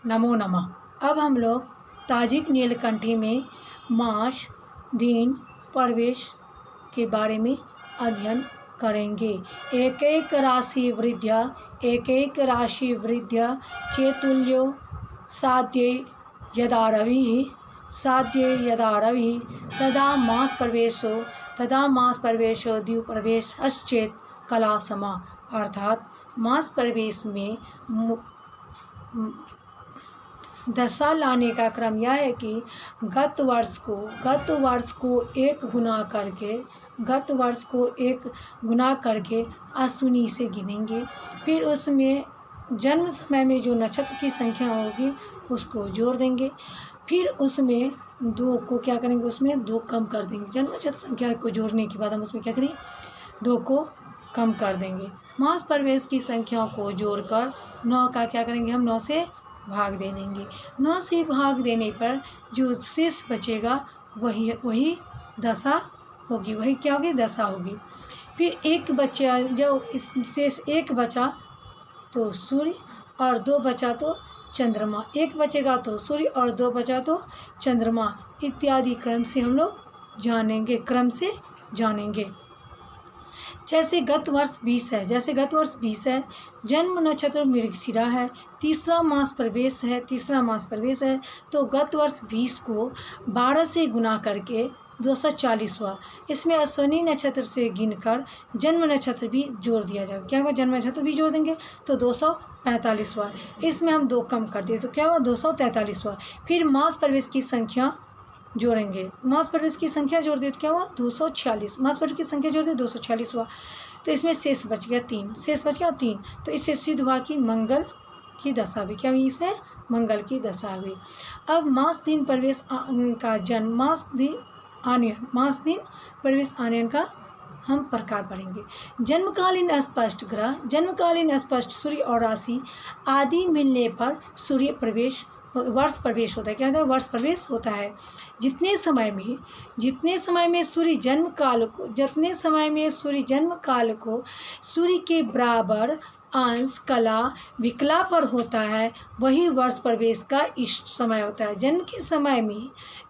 नमो नमः। अब हम लोग ताजिक नीलकंठी में मास, दिन, प्रवेश के बारे में अध्ययन करेंगे। एक एक राशि वृद्ध्या चेतुल्यो साध्य यदा रवि तदा मास प्रवेशो द्विप्रवेशश्चेत कला समा। अर्थात मास प्रवेश में दशा लाने का क्रम यह है कि गत वर्ष को एक गुना करके अश्विनी से गिनेंगे। फिर उसमें जन्म समय में जो नक्षत्र की संख्या होगी उसको जोड़ देंगे। फिर उसमें दो को क्या करेंगे, उसमें दो कम कर देंगे। जन्म नक्षत्र संख्या को जोड़ने के बाद हम उसमें क्या करेंगे, दो को कम कर देंगे। मास प्रवेश की संख्या को जोड़कर 9 का क्या करेंगे, हम 9 से भाग दे देंगे। 9 से भाग देने पर जो शेष बचेगा वही दशा होगी, वही क्या होगी, दशा होगी। फिर एक बचा, जो इस शेष एक बचा तो सूर्य और 2 बचा तो चंद्रमा, एक बचेगा तो सूर्य और 2 बचा तो चंद्रमा, इत्यादि क्रम से हम लोग जानेंगे। जैसे गत वर्ष 20 है, जन्म नक्षत्र मृगशिरा है, तीसरा मास प्रवेश है, तो गत वर्ष 20 को 12 से गुना करके 240 हुआ। इसमें अश्विनी नक्षत्र से गिनकर जन्म नक्षत्र भी जोड़ दिया जाएगा। क्या हुआ, जन्म नक्षत्र भी जोड़ देंगे तो 245 हुआ। इसमें हम 2 कम कर दिए तो क्या हुआ, 243 हुआ। फिर मास प्रवेश की संख्या जोड़ेंगे, मास प्रवेश की संख्या जोड़ दिए तो क्या हुआ, 246। मास प्रवेश की संख्या जोड़ दिए 246 हुआ। तो इसमें शेष बच गया 3, तो इससे सिद्ध हुआ कि मंगल की दशा भी क्या हुई, इसमें मंगल की दशा हुई। अब मास दिन प्रवेश का जन्म, मास दिन प्रवेश आनयन का हम प्रकार पढ़ेंगे। जन्मकालीन स्पष्ट ग्रह, जन्मकालीन स्पष्ट सूर्य और राशि आदि मिलने पर वर्ष प्रवेश होता है। क्या होता है, वर्ष प्रवेश होता है। जितने समय में सूर्य जन्म काल को सूर्य के बराबर अंश कला विकला पर होता है, वही वर्ष प्रवेश का इष्ट समय होता है।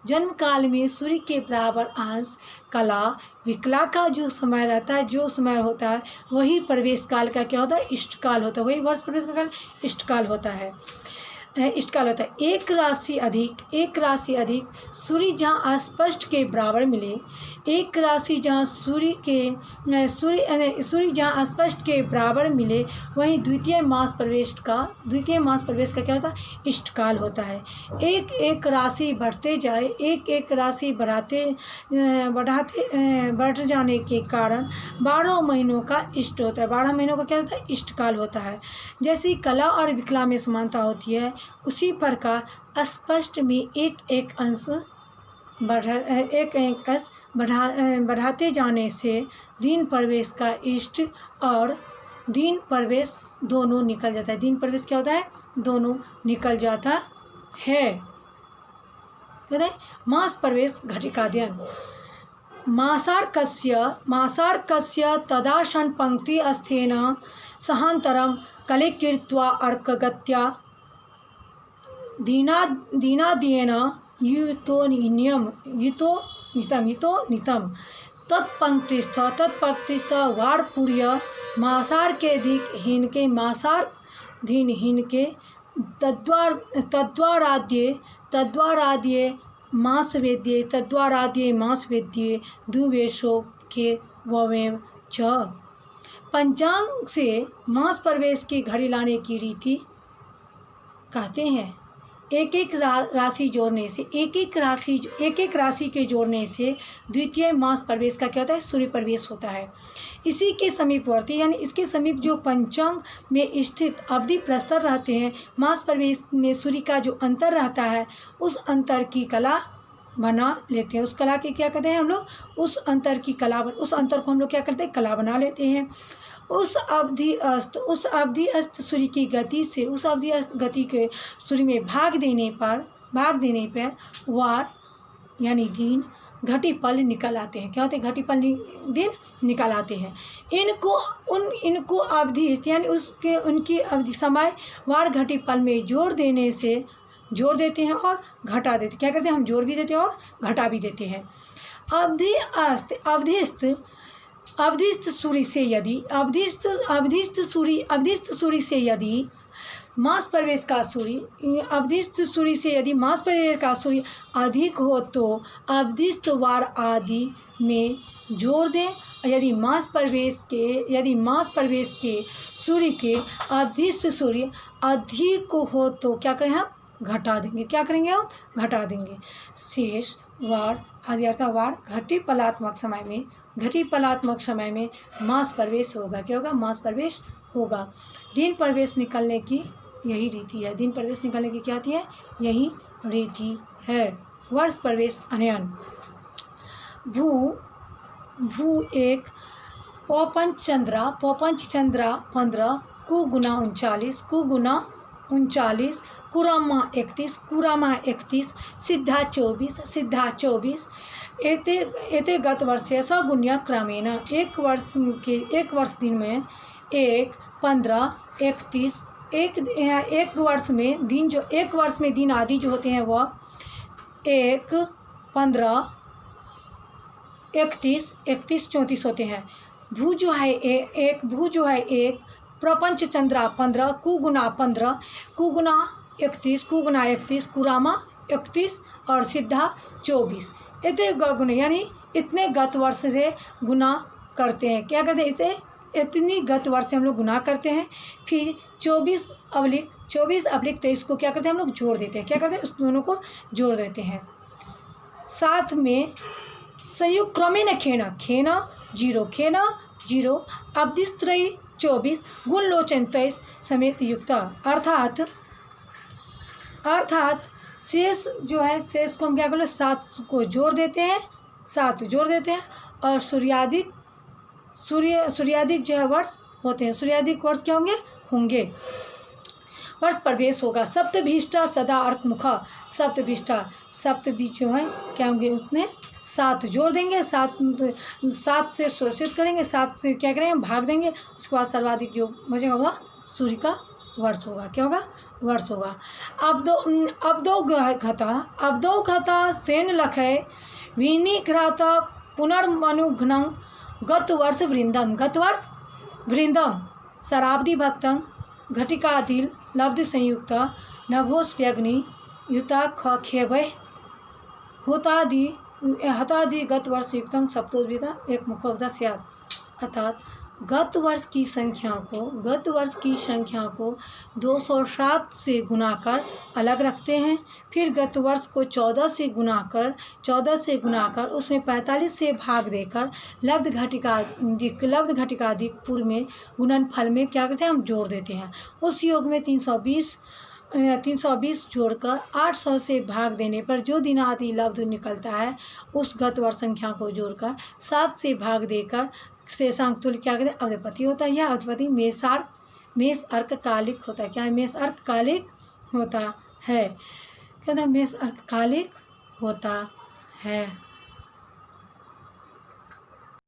जन्म काल में सूर्य के बराबर अंश कला विकला का जो समय रहता है, जो समय होता है, वही प्रवेश काल का क्या होता है, इष्ट काल होता है। वही वर्ष प्रवेश का काल इष्ट काल होता है। एक राशि अधिक सूर्य जहाँ स्पष्ट के बराबर मिले, एक राशि जहाँ सूर्य जहाँ स्पष्ट के बराबर मिले, वहीं द्वितीय मास प्रवेश का क्या होता है, इष्ट काल होता है। एक राशि बढ़ते जाए, एक राशि बढ़ जाने के कारण 12 महीनों का इष्ट होता है। 12 महीनों का क्या होता है, इष्ट काल होता है। जैसी कला और विकला में समानता होती है, उसी प्रकार स्पष्ट में एक अंश बढ़ाते जाने से दिन प्रवेश का इष्ट और दिन प्रवेश दोनों निकल जाता है। दिन प्रवेश क्या होता है, दोनों निकल जाता है। मास प्रवेश घटिकाध्ययन, मासार्कस्य तदाशन पंक्ति स्थेन सहांतरम कले कृत्वा अर्कगत्या दीनादीन युतो नितम तत्पंक्तिस्थ वारपुर्य मासार के दिक हिनके मासार धीन हिनके तद्वाराद्ये मासवेद्ये दुवेशो के ववेम च। पंचांग से मास प्रवेश की घड़ी लाने की रीति कहते हैं। एक एक राशि के जोड़ने से द्वितीय मास प्रवेश का क्या होता है, सूर्य प्रवेश होता है। इसी के समीपवर्ती यानी इसके समीप जो पंचांग में स्थित अवधि प्रस्तर रहते हैं, मास प्रवेश में सूर्य का जो अंतर रहता है, उस अंतर की कला बना लेते हैं। उस कला की क्या कहते हैं हम लोग, उस अंतर को हम लोग क्या करते हैं, कला बना लेते हैं। उस अवधि अस्त सूर्य की गति से, उस अवधि अस्त गति के सूर्य में भाग देने पर वार यानी दिन घटी पल निकल आते हैं। क्या होते हैं? घटी पल दिन निकल आते हैं। इनको अवधि यानी उसके उनकी अवधि समय वार घटी पल में जोड़ देने से जोड़ देते हैं और घटा देते हैं। क्या करते हैं? हम जोड़ भी देते हैं और घटा भी देते हैं। अवधिस्थ सूर्य से यदि अवधिस्थ सूर्य से यदि मास प्रवेश का सूर्य अवधिस्थ सूर्य से यदि मास प्रवेश का सूर्य अधिक हो तो अवधिस्थ वार आदि में जोड़ दें। यदि मास प्रवेश के सूर्य के अवधिस्थ सूर्य अधिक हो तो क्या करें? हम घटा देंगे। क्या करेंगे? हम घटा देंगे। शेष वार आदि अर्थात वार घटी पलात्मक समय में मास प्रवेश होगा। क्या होगा? मास प्रवेश होगा। दिन प्रवेश निकलने की यही रीति है। दिन प्रवेश निकलने की क्या होती है? यही रीति है। वर्ष प्रवेश अनयन भू एक पौपंच चंद्रा 15 कु गुना 39 कुरामा 31 सिद्धा 24 एते गत वर्षे सगुण्य क्रमेण एक वर्ष दिन में 1 15 31 एक वर्ष में दिन जो एक वर्ष में दिन आदि जो होते हैं वह 1 15 31 34 होते हैं। भू जो है एक प्रपंच चंद्रा 15 कु गुना 31 कुरामा 31 और सिद्धा 24 इतने गुण यानी इतने गत वर्ष से गुना करते हैं। क्या करते हैं? इसे इतनी गत वर्ष से हम लोग गुना करते हैं। फिर 24 अब्लिक 23 को क्या करते हैं? हम लोग जोड़ देते हैं। क्या करते हैं? उस दोनों को जोड़ देते हैं। साथ में संयुक्त क्रमेण खेना 0 अवधिस्त्रयी 24 गुण लोचन 23 समेत युक्त अर्थात शेष जो है शेष को हम क्या कर लो 7 को जोड़ देते हैं 7 जोड़ देते हैं और सूर्यादिक जो है वर्ष होते हैं। सूर्यादिक वर्ष क्या होंगे? वर्ष प्रवेश होगा। सप्तभीष्टा सदा अर्कमुखा सप्तभी जो है क्या होंगे? उतने 7 जोड़ देंगे 7 से शोषित करेंगे 7 से क्या करेंगे? भाग देंगे। उसके बाद सर्वाधिक जो बचेगा वह सूर्य का वर्ष होगा। क्या होगा? वर्ष होगा। अब्दौघता सेन लखय विनिघ्रात पुनर्मनुघ्नं गत वर्ष वृंदम शराब्दी भक्तं घटिकादिल लब्ध संयुक्त नभोस्प्यग्नि युता खेवय हतादि गत वर्ष युक्तं सप्तोद्भिदा एक मुखोपदा स्यात्। अर्थात गत वर्ष की संख्या को 207 से गुना कर अलग रखते हैं। फिर गत वर्ष को 14 से गुना कर उसमें 45 से भाग देकर लब्ध घटिकादिक पूर्व में गुणनफल में क्या करते हैं? हम जोड़ देते हैं। उस योग में 320 जोड़कर 800 से भाग देने पर जो दिन आदि लब्ध निकलता है उस गत वर्ष संख्या को जोड़कर 7 से भाग देकर शेषांक तुल्य क्या कहते हैं? अवधिपति होता है। यह अवधिपति मेष अर्ककालिक होता है। क्या है? मेष अर्ककालिक होता है। क्या होता है? मेष अर्ककालिक होता है।